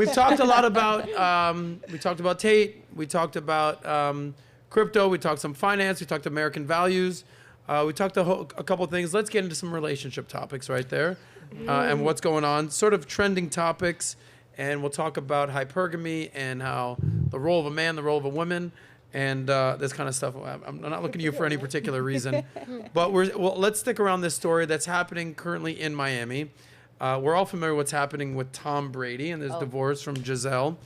we've talked a lot about, we talked about Tate. We talked about crypto. We talked some finance. We talked American values. We talked a couple things. Let's get into some relationship topics right there and what's going on. Sort of trending topics. And we'll talk about hypergamy and how the role of a man, the role of a woman, and this kind of stuff. I'm not looking at you for any particular reason. But let's stick around this story that's happening currently in Miami. We're all familiar with what's happening with Tom Brady and his divorce from Giselle.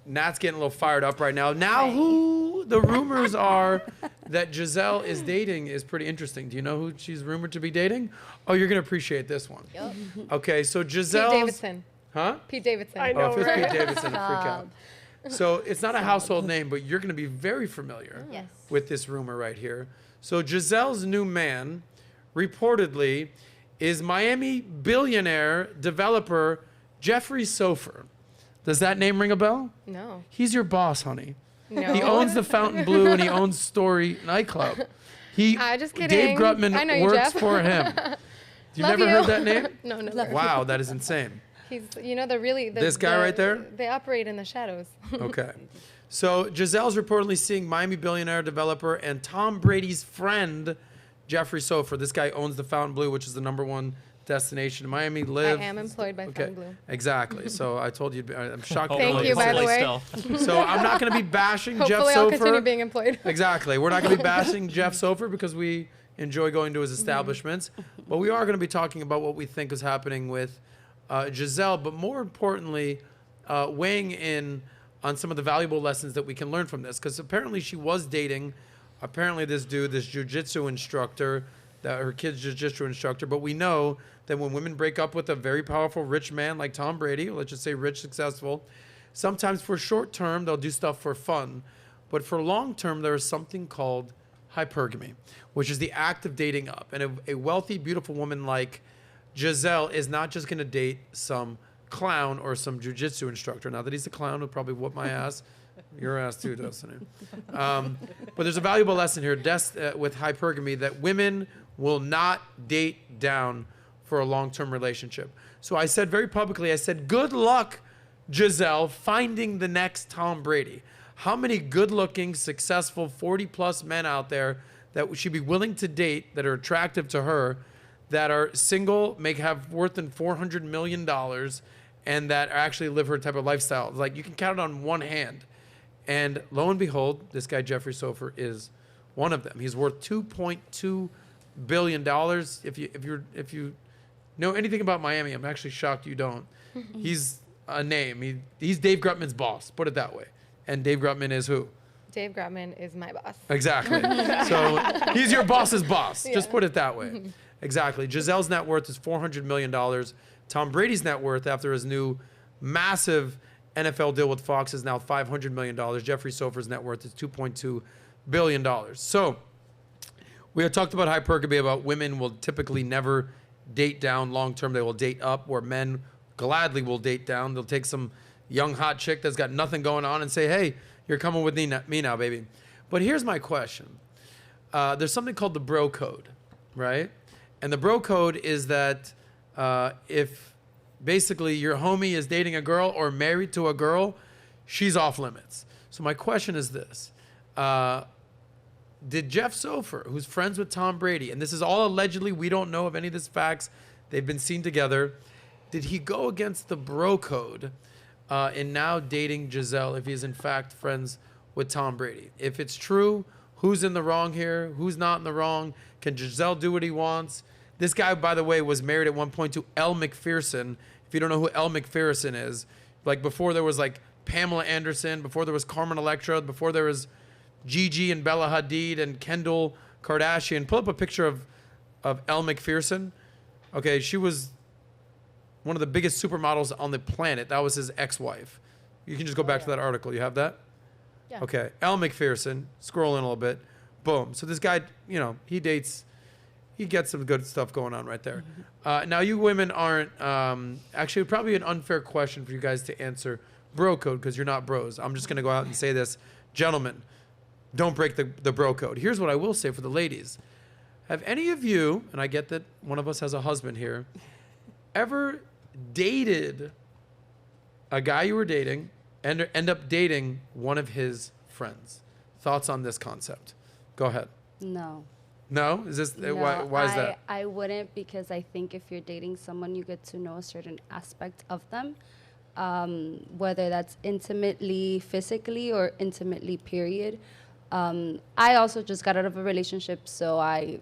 Nat's getting a little fired up right now. Now who the rumors are that Giselle is dating is pretty interesting. Do you know who she's rumored to be dating? Oh, you're going to appreciate this one. Yep. Okay, so Giselle. Pete Davidson. Huh? Pete Davidson. I know, Oh, if it's right? Pete Davidson, a freak out. So it's not a household name, but you're going to be very familiar with this rumor right here. So Giselle's new man reportedly is Miami billionaire developer Jeffrey Sofer. Does that name ring a bell? No. He's your boss, honey. No. He owns the Fontainebleau and he owns Story nightclub. Just kidding. Dave Grutman I know you, works Jeff. for him. You've Love never you. heard that name? No, never. Wow, that is insane. He's, the This guy right there? They operate in the shadows. Okay. So Giselle's reportedly seeing Miami billionaire developer and Tom Brady's friend, Jeffrey Sofer. This guy owns the Fontainebleau, which is the #1 destination in Miami. I am employed by Fontainebleau. Exactly. So I told you, I'm shocked. Thank you, by the way. So I'm not going to be bashing Jeff Hopefully Sofer. I'll continue being employed. Exactly. We're not going to be bashing Jeff Sofer because we enjoy going to his establishments. But we are going to be talking about what we think is happening with Giselle, but more importantly, weighing in on some of the valuable lessons that we can learn from this. Because apparently she was dating, this dude, this jiu-jitsu instructor, her kid's jiu-jitsu instructor. But we know that when women break up with a very powerful, rich man like Tom Brady, let's just say rich, successful, sometimes for short term, they'll do stuff for fun. But for long term, there is something called hypergamy, which is the act of dating up. And a wealthy, beautiful woman like Giselle is not just going to date some clown or some jiu-jitsu instructor. Now that he's a clown, he'll probably whoop my ass. Your ass too, Dustin. But there's a valuable lesson here with hypergamy that women will not date down for a long-term relationship. So I said very publicly, good luck, Giselle, finding the next Tom Brady. How many good-looking, successful 40-plus men out there that she'd be willing to date that are attractive to her, that are single, have worth than $400 million, and that actually live her type of lifestyle? Like, you can count it on one hand. And lo and behold, this guy, Jeffrey Sofer, is one of them. He's worth $2.2 billion. If you know anything about Miami, I'm actually shocked you don't. He's a name. He's Dave Grutman's boss, put it that way. And Dave Grutman is who? Dave Grutman is my boss. Exactly. So he's your boss's boss. Yeah. Just put it that way. Exactly. Giselle's net worth is $400 million. Tom Brady's net worth after his new massive NFL deal with Fox is now $500 million. Jeffrey Sofer's net worth is $2.2 billion. So we have talked about hypergamy, about women will typically never date down long term. They will date up, where men gladly will date down. They'll take some young hot chick that's got nothing going on and say, hey, you're coming with me now, baby. But here's my question. There's something called the bro code, right? And the bro code is that if basically your homie is dating a girl or married to a girl, she's off limits. So my question is this. Did Jeff Sofer, who's friends with Tom Brady, and this is all allegedly, we don't know of any of these facts, they've been seen together, did he go against the bro code in now dating Giselle if he's in fact friends with Tom Brady? If it's true, who's in the wrong here? Who's not in the wrong? Can Giselle do what he wants? This guy, by the way, was married at one point to Elle McPherson. If you don't know who Elle McPherson is, like before there was like Pamela Anderson, before there was Carmen Electra, before there was Gigi and Bella Hadid and Kendall Kardashian. Pull up a picture of Elle McPherson. Okay, she was one of the biggest supermodels on the planet. That was his ex-wife. You can just go back to that article. You have that? Yeah. Okay, Elle McPherson. Scroll in a little bit. Boom. So this guy, he dates. He gets some good stuff going on right there. Now, you women aren't, actually, probably an unfair question for you guys to answer bro code because you're not bros. I'm just going to go out and say this. Gentlemen, don't break the bro code. Here's what I will say for the ladies. Have any of you, and I get that one of us has a husband here, ever dated a guy you were dating end up dating one of his friends. Thoughts on this concept? Go ahead. No. No? Is this No, why is that? I wouldn't, because I think if you're dating someone, you get to know a certain aspect of them, whether that's intimately, physically, or intimately, period. I also just got out of a relationship, so I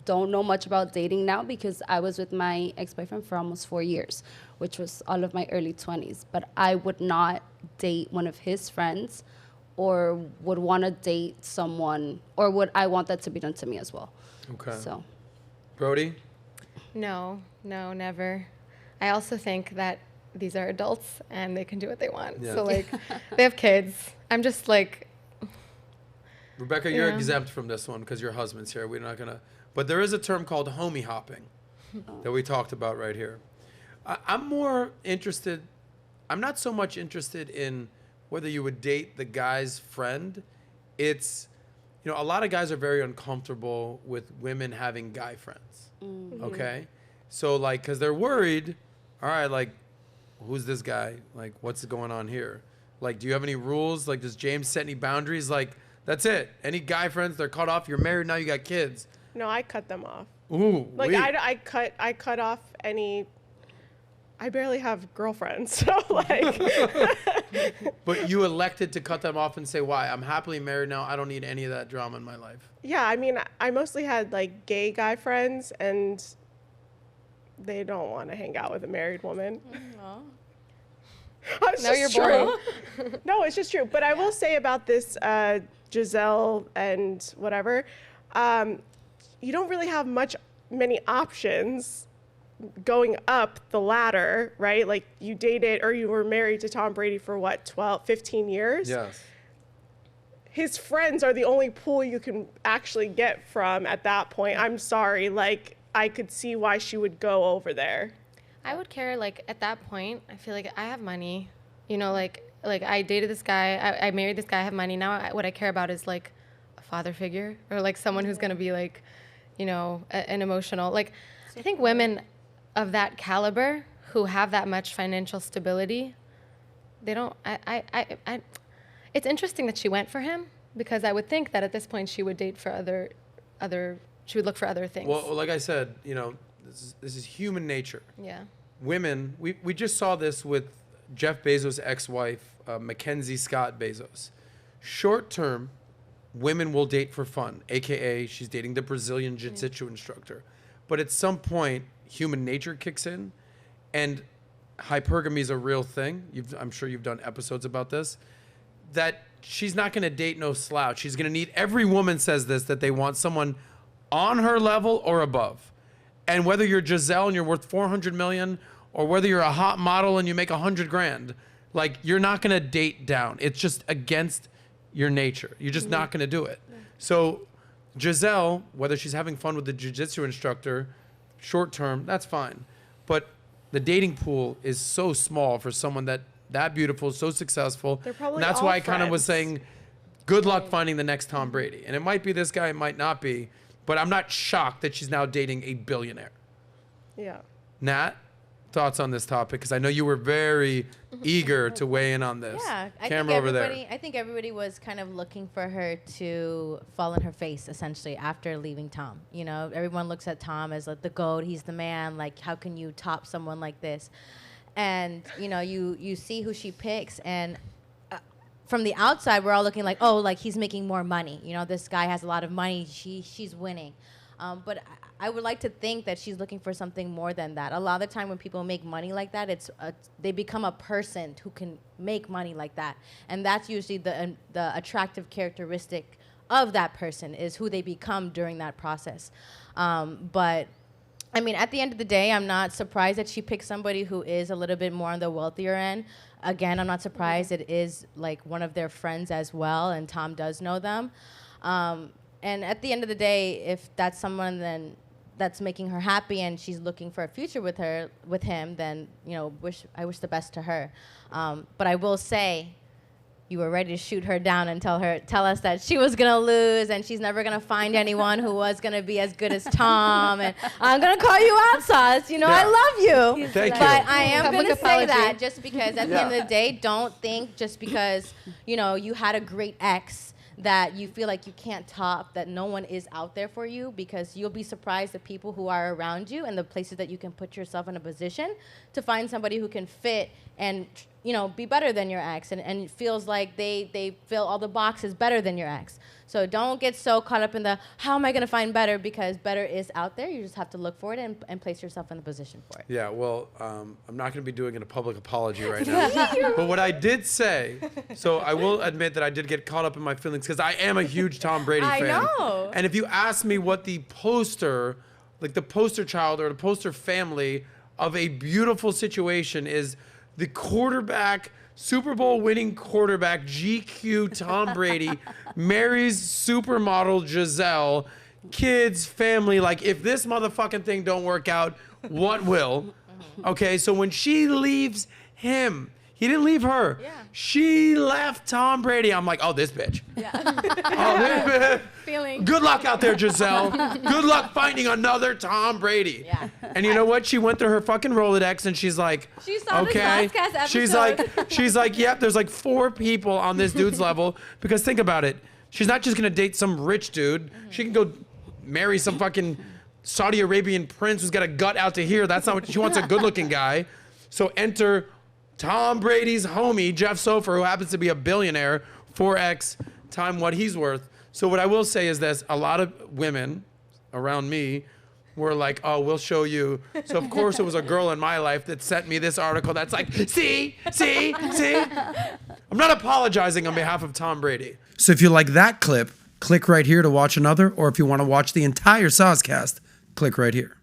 don't know much about dating now because I was with my ex-boyfriend for almost 4 years, which was all of my early 20s. But I would not date one of his friends, or would want to date someone, or would I want that to be done to me as well. Okay. So, Brody? No, never. I also think that these are adults and they can do what they want. Yeah. So like, they have kids. I'm just like, Rebecca, you're Yeah. exempt from this one because your husband's here. We're not going to. But there is a term called homie hopping that we talked about right here. I'm more interested. I'm not so much interested in whether you would date the guy's friend. It's, a lot of guys are very uncomfortable with women having guy friends. Okay? So, like, because they're worried, all right, like, who's this guy? Like, what's going on here? Like, do you have any rules? Like, does James set any boundaries? Like, that's it. Any guy friends, they're cut off. You're married, now you got kids. No, I cut them off. Ooh, Like wait. I cut off any. I barely have girlfriends, so like. But you elected to cut them off and say, why? I'm happily married now. I don't need any of that drama in my life. Yeah, I mean, I mostly had like gay guy friends, and they don't want to hang out with a married woman. It's now just you're true. boring. No, it's just true. But I will say about this Giselle and whatever, you don't really have many options going up the ladder, right? Like you dated or you were married to Tom Brady for what, 12, 15 years? Yes. His friends are the only pool you can actually get from at that point. I'm sorry. Like, I could see why she would go over there. I would care, like, at that point, I feel like I have money. Like I dated this guy, I married this guy, I have money. Now what I care about is, like, a father figure or, like, someone who's going to be, like, an emotional. Like, I think women of that caliber who have that much financial stability, they don't, it's interesting that she went for him because I would think that at this point she would date for she would look for other things. Well, like I said, this is human nature. Yeah. Women, we just saw this with Jeff Bezos' ex-wife, Mackenzie Scott Bezos. Short term, women will date for fun, aka she's dating the Brazilian jiu-jitsu instructor. But at some point, human nature kicks in, and hypergamy is a real thing. I'm sure you've done episodes about this. That she's not going to date no slouch. She's going to need, every woman says this, that they want someone on her level or above. And whether you're Giselle and you're worth 400 million, or whether you're a hot model and you make 100 grand, like, you're not going to date down. It's just against your nature. You're just not going to do it. So Giselle, whether she's having fun with the jiu-jitsu instructor, short term, that's fine. But the dating pool is so small for someone that beautiful, so successful. They're probably And that's all why I kind of was friends. saying, good luck finding the next Tom Brady. And it might be this guy, it might not be. But I'm not shocked that she's now dating a billionaire. Yeah. Nat, thoughts on this topic? Because I know you were very eager to weigh in on this. Yeah, Camera over there. I think everybody was kind of looking for her to fall in her face, essentially, after leaving Tom. Everyone looks at Tom as like the GOAT. He's the man. Like, how can you top someone like this? And you see who she picks, and from the outside, we're all looking like, oh, like he's making more money. This guy has a lot of money. She's winning. But I would like to think that she's looking for something more than that. A lot of the time when people make money like that, they become a person who can make money like that. And that's usually the attractive characteristic of that person, is who they become during that process. But I mean, at the end of the day, I'm not surprised that she picked somebody who is a little bit more on the wealthier end. Again, I'm not surprised. It is like one of their friends as well, and Tom does know them. And at the end of the day, if that's someone then that's making her happy and she's looking for a future with him, then I wish the best to her. But I will say, you were ready to shoot her down and tell us that she was gonna lose and she's never gonna find anyone who was gonna be as good as Tom. And I'm gonna call you out, Sos. You know, I love you. Thank you. But I am Public gonna say apology. that just because at the end of the day, don't think just because, you know, you had a great ex that you feel like you can't top, that no one is out there for you, because you'll be surprised the people who are around you and the places that you can put yourself in a position to find somebody who can fit and, you know, be better than your ex, and it feels like they fill all the boxes better than your ex. So don't get so caught up in the, how am I going to find better, because better is out there. You just have to look for it and place yourself in the position for it. Yeah, well, I'm not going to be doing a public apology right now. But what I did say, so I will admit that I did get caught up in my feelings because I am a huge Tom Brady I fan. know. And if you ask me what the poster, like the poster child or the poster family of a beautiful situation is, the quarterback, Super Bowl winning quarterback, GQ Tom Brady, marries supermodel Giselle, kids, family. Like, if this motherfucking thing don't work out, what will? Okay, so when she leaves him, he didn't leave her. Yeah. She left Tom Brady. I'm like, oh, this bitch. Yeah. Feeling. Good luck out there, Giselle. Good luck finding another Tom Brady. Yeah. And you know what? She went through her fucking Rolodex and she's like, She saw the okay. SOSCAST episode. She's like, yep, there's like 4 people on this dude's level. Because think about it. She's not just gonna date some rich dude. She can go marry some fucking Saudi Arabian prince who's got a gut out to here. That's not what she wants, a good looking guy. So enter Tom Brady's homie, Jeff Sofer, who happens to be a billionaire, 4x time what he's worth. So what I will say is this, a lot of women around me were like, oh, we'll show you. So of course it was a girl in my life that sent me this article that's like, see? I'm not apologizing on behalf of Tom Brady. So if you like that clip, click right here to watch another, or if you want to watch the entire SOSCAST, click right here.